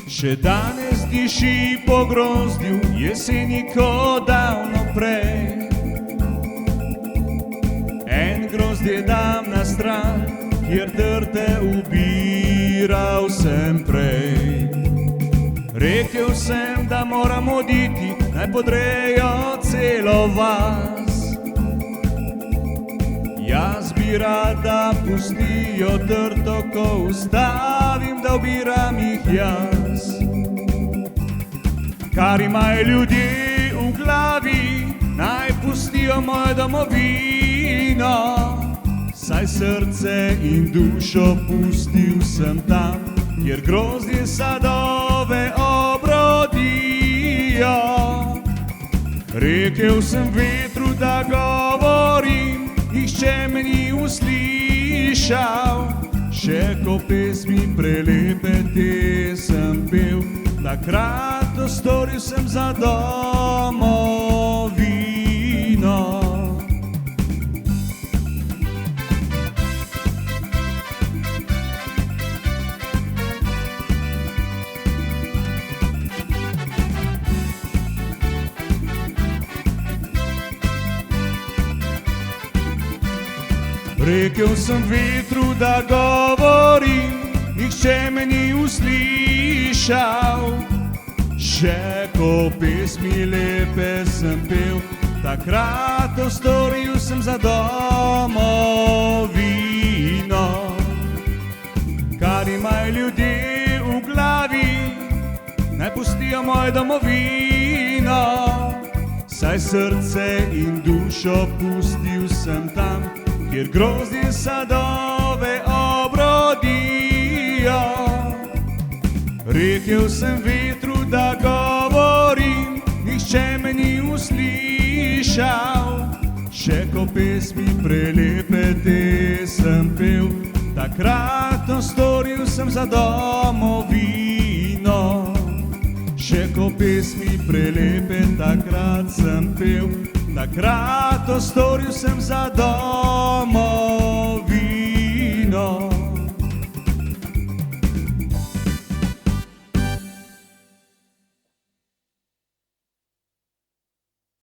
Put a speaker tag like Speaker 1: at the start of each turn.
Speaker 1: Še danes diši po grozdju, jeseni kot davno prej. En grozdje dam na stran, kjer trte ubiral sem prej. Rekel sem, da moram oditi, naj podrejo celo vas. Jaz bi rad, da pustijo trto, ko ustavim, da ubiram jih jaz. Kar imajo ljudje v glavi, naj pustijo mojo domovino. Saj srce in dušo pustil sem tam, kjer grozdje sadove obrodijo. Rekel sem vetru, da govorim, nihče me ni uslišal. Še ko pesmi prelepe te sem pel, takrat to storil sem za domovino. Rekel sem vetru, da govorim, nihče me ni uslišal. Še ko pesmi lepe sem pel, takrat to storil sem za domovino. Kar imajo ljudje v glavi, naj pustijo mojo domovino. Saj srce in dušo pustil sem tam, kjer grozdje sadove obrodijo. Rekel sem vetru, da govorim, nihče me ni uslišal. Še ko pesmi prelepe te sem pel, takrat to storil sem za domovino. Še ko pesmi prelepe takrat sem pel, takrat to storil sem za domovino.